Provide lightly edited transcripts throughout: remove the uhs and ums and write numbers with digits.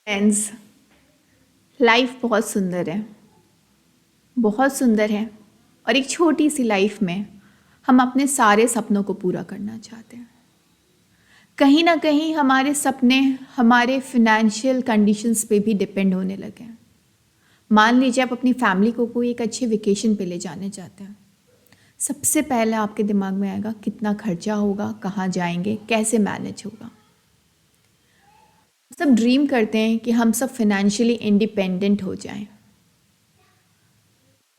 Friends, life बहुत सुंदर है। और एक छोटी सी लाइफ में हम अपने सारे सपनों को पूरा करना चाहते हैं। कहीं ना कहीं हमारे सपने हमारे फिनेंशियल कंडीशंस पे भी डिपेंड होने लगे हैं। मान लीजिए आप अपनी फैमिली को कोई एक अच्छे वेकेशन पे ले जाने चाहते हैं। सबसे पहले आपके दिमाग में आएगा कितना खर्चा होगा, कहाँ जाएंगे, कैसे मैनेज होगा। सब ड्रीम करते हैं कि हम सब फिनेंशियली इंडिपेंडेंट हो जाएं,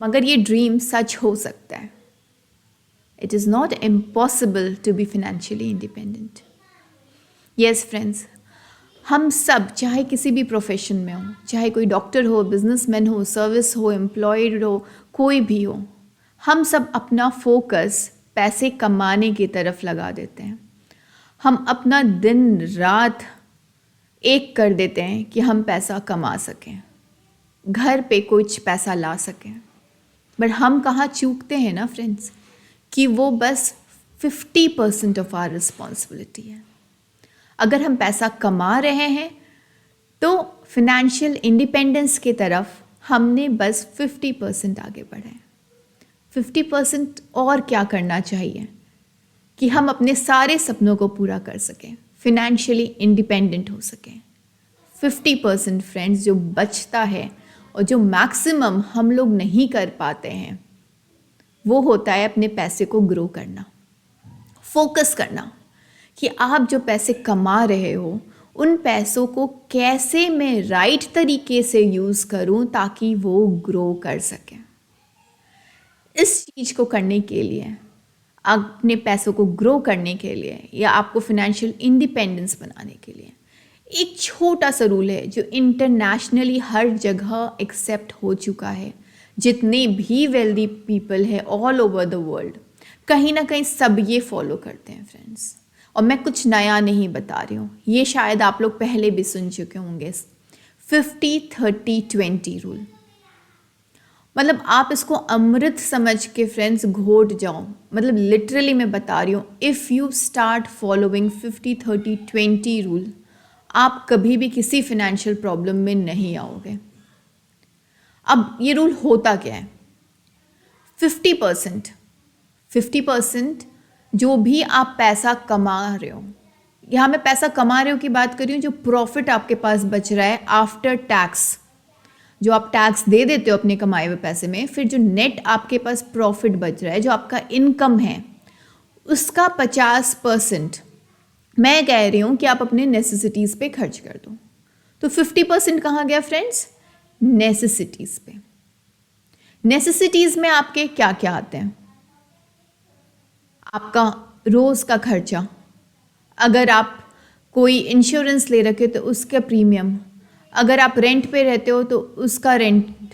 मगर ये ड्रीम सच हो सकता है। It is not impossible to be financially independent. Yes friends, हम सब चाहे किसी भी प्रोफेशन में हो, चाहे कोई डॉक्टर हो, बिजनेसमैन हो, सर्विस हो, एम्प्लॉयड हो, कोई भी हो, हम सब अपना फोकस पैसे कमाने की तरफ लगा देते हैं। हम अपना दिन रात एक कर देते हैं कि हम पैसा कमा सकें, घर पे कुछ पैसा ला सकें। बट हम कहाँ चूकते हैं ना फ्रेंड्स, कि वो बस 50% ऑफ आवर रिस्पॉन्सिबिलिटी है। अगर हम पैसा कमा रहे हैं तो फिनेंशियल इंडिपेंडेंस की तरफ हमने बस 50% आगे बढ़े। 50% और क्या करना चाहिए कि हम अपने सारे सपनों को पूरा कर सकें, फिनेंशियली इंडिपेंडेंट हो सकें। 50% फ्रेंड्स जो बचता है और जो मैक्सिमम हम लोग नहीं कर पाते हैं, वो होता है अपने पैसे को ग्रो करना, फोकस करना कि आप जो पैसे कमा रहे हो उन पैसों को कैसे मैं राइट तरीके से यूज़ करूं ताकि वो ग्रो कर सकें। इस चीज़ को करने के लिए, अपने पैसों को ग्रो करने के लिए या आपको फिनेंशियल इंडिपेंडेंस बनाने के लिए एक छोटा सा रूल है जो इंटरनेशनली हर जगह एक्सेप्ट हो चुका है। जितने भी वेल्दी पीपल है ऑल ओवर द वर्ल्ड, कहीं ना कहीं सब ये फॉलो करते हैं फ्रेंड्स। और मैं कुछ नया नहीं बता रही हूँ, ये शायद आप लोग पहले भी सुन चुके होंगे। 50-30-20 रूल, मतलब आप इसको अमृत समझ के फ्रेंड्स घोट जाओ। मतलब लिटरली मैं बता रही हूँ, if you start following 50-30-20 rule, आप कभी भी किसी फिनेंशियल प्रॉब्लम में नहीं आओगे। अब ये रूल होता क्या है? 50% जो भी आप पैसा कमा रहे हो, यहाँ मैं पैसा कमा रहे हो की बात कर रही हूँ, जो प्रॉफिट आपके पास बच रहा है आफ्टर टैक्स, जो आप टैक्स दे देते हो अपने कमाए हुए पैसे में, फिर जो नेट आपके पास प्रॉफिट बच रहा है, जो आपका इनकम है, उसका 50% मैं कह रही हूँ कि आप अपने नेसेसिटीज़ पे खर्च कर दो। तो 50% कहाँ गया फ्रेंड्स? नेसेसिटीज़ पे। नेसेसिटीज़ में आपके क्या क्या आते हैं? आपका रोज़ का खर्चा, अगर आप कोई इंश्योरेंस ले रखे तो उसका प्रीमियम, अगर आप रेंट पे रहते हो तो उसका रेंट,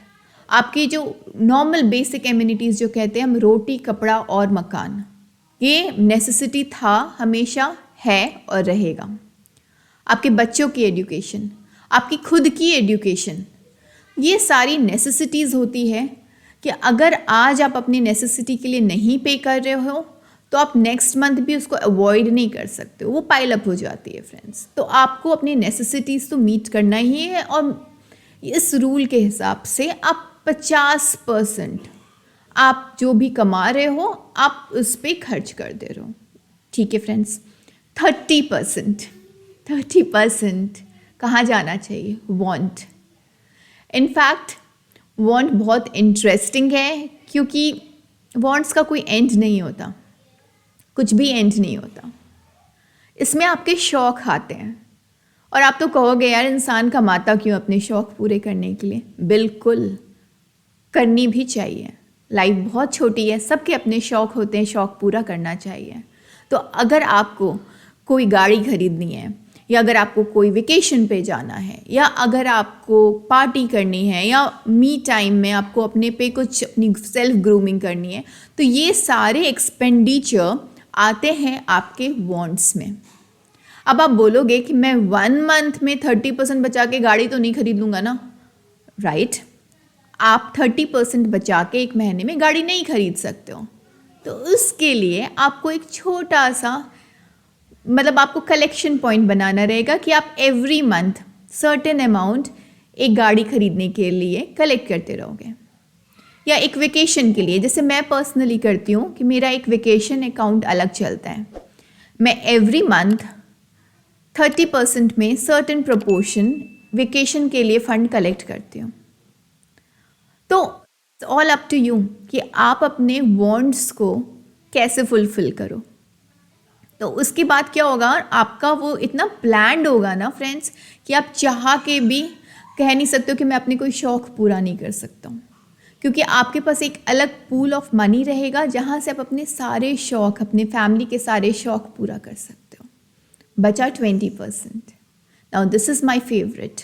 आपकी जो नॉर्मल बेसिक एमिनिटीज़ जो कहते हैं हम, रोटी, कपड़ा और मकान, ये नेसेसिटी था, हमेशा है और रहेगा। आपके बच्चों की एजुकेशन, आपकी खुद की एजुकेशन, ये सारी नेसेसिटीज़ होती है कि अगर आज आप अपनी नेसेसिटी के लिए नहीं पे कर रहे हो तो आप नेक्स्ट मंथ भी उसको अवॉइड नहीं कर सकते, वो पाइल अप हो जाती है फ्रेंड्स। तो आपको अपनी नेसेसिटीज़ तो मीट करना ही है, और इस रूल के हिसाब से आप 50% आप जो भी कमा रहे हो आप उस पर खर्च कर दे रहे हो। ठीक है फ्रेंड्स, 30% कहाँ जाना चाहिए? वांट। इनफैक्ट वांट बहुत इंटरेस्टिंग है, क्योंकि वांट्स का कोई एंड नहीं होता, कुछ भी एंड नहीं होता। इसमें आपके शौक आते हैं, और आप तो कहोगे यार इंसान कमाता क्यों अपने शौक पूरे करने के लिए? बिल्कुल करनी भी चाहिए, लाइफ बहुत छोटी है, सबके अपने शौक होते हैं, शौक पूरा करना चाहिए। तो अगर आपको कोई गाड़ी खरीदनी है, या अगर आपको कोई वेकेशन पे जाना है, या अगर आपको पार्टी करनी है, या मी टाइम में आपको अपने पे कुछ अपनी सेल्फ ग्रूमिंग करनी है, तो ये सारे एक्सपेंडिचर आते हैं आपके वांट्स में। अब आप बोलोगे कि मैं 1 मंथ में 30% बचा के गाड़ी तो नहीं खरीद लूँगा ना, राइट? आप 30% बचा के एक महीने में गाड़ी नहीं खरीद सकते हो। तो उसके लिए आपको एक छोटा सा, मतलब आपको कलेक्शन पॉइंट बनाना रहेगा कि आप एवरी मंथ सर्टेन अमाउंट एक गाड़ी खरीदने के लिए कलेक्ट करते रहोगे, या एक वेकेशन के लिए, जैसे मैं पर्सनली करती हूँ कि मेरा एक वेकेशन अकाउंट अलग चलता है। मैं एवरी मंथ 30% में सर्टेन प्रोपोर्शन वेकेशन के लिए फ़ंड कलेक्ट करती हूँ। तो ऑल अप टू यू कि आप अपने वांट्स को कैसे फुलफिल करो। तो उसके बाद क्या होगा, आपका वो इतना प्लान्ड होगा ना फ्रेंड्स कि आप चाह के भी कह नहीं सकते हो कि मैं अपने कोई शौक़ पूरा नहीं कर सकता हूँ, क्योंकि आपके पास एक अलग पूल ऑफ मनी रहेगा जहाँ से आप अपने सारे शौक़, अपने फैमिली के सारे शौक़ पूरा कर सकते हो। बचा 20%। Now this is my favourite,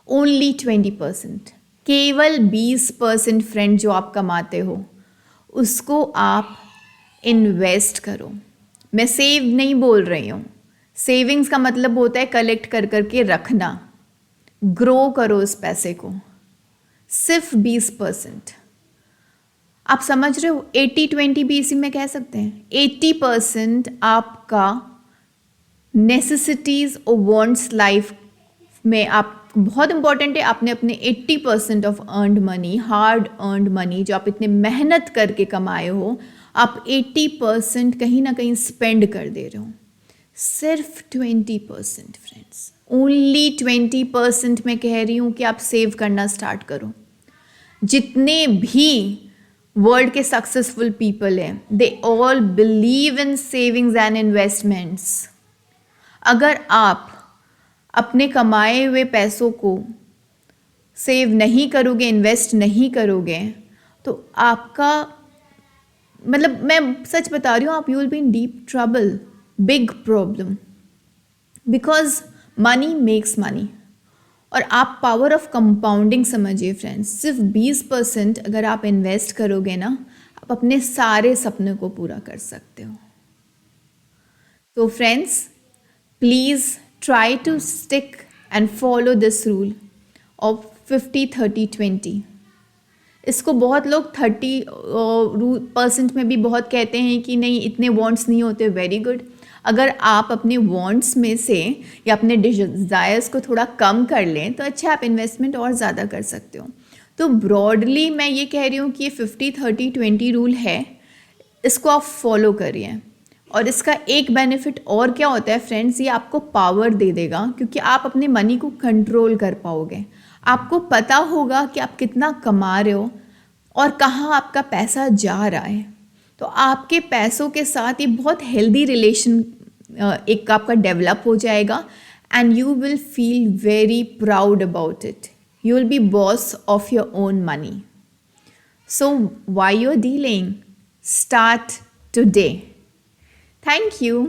only 20%। केवल 20% फ्रेंड जो आप कमाते हो उसको आप इन्वेस्ट करो। मैं सेव नहीं बोल रही हूँ, सेविंग्स का मतलब होता है कलेक्ट कर करके रखना, ग्रो करो उस पैसे को। सिर्फ 20%। आप समझ रहे हो, 80-20 भी इसी में कह सकते हैं। 80% आपका नेसेसिटीज़ और वांट्स लाइफ में आप बहुत इंपॉर्टेंट है। आपने अपने 80% of earned money, hard earned money जो आप इतने मेहनत करके कमाए हो, आप 80% कहीं ना कहीं स्पेंड कर दे रहे हो। सिर्फ 20% फ्रेंड्स, ओनली 20% मैं कह रही हूँ कि आप सेव करना स्टार्ट करो। जितने भी वर्ल्ड के सक्सेसफुल पीपल हैं, they all believe in savings and investments. अगर आप अपने कमाए हुए पैसों को सेव नहीं करोगे, इन्वेस्ट नहीं करोगे, तो आपका मतलब मैं सच बता रही हूँ, आप you will be in deep trouble, big problem, because money makes money. और आप पावर ऑफ कंपाउंडिंग समझिए फ्रेंड्स। सिर्फ 20% अगर आप इन्वेस्ट करोगे ना, आप अपने सारे सपने को पूरा कर सकते हो। तो friends, please try to stick and follow this rule of 50-30-20। इसको बहुत लोग 30% में भी बहुत कहते हैं कि नहीं इतने वांट्स नहीं होते। Very good. अगर आप अपने वांट्स में से या अपने डिज़ायर्स को थोड़ा कम कर लें तो अच्छा, आप इन्वेस्टमेंट और ज़्यादा कर सकते हो। तो ब्रॉडली मैं ये कह रही हूँ कि ये 50-30-20 रूल है, इसको आप फॉलो करिए। और इसका एक बेनिफिट और क्या होता है फ्रेंड्स, ये आपको पावर दे देगा, क्योंकि आप अपने मनी को कंट्रोल कर पाओगे। आपको पता होगा कि आप कितना कमा रहे हो और कहाँ आपका पैसा जा रहा है। तो आपके पैसों के साथ ये बहुत हेल्दी रिलेशन एक आपका डेवलप हो जाएगा, and you will feel very proud about it. You will be boss of your own money. So why you are dealing, start today. Thank you.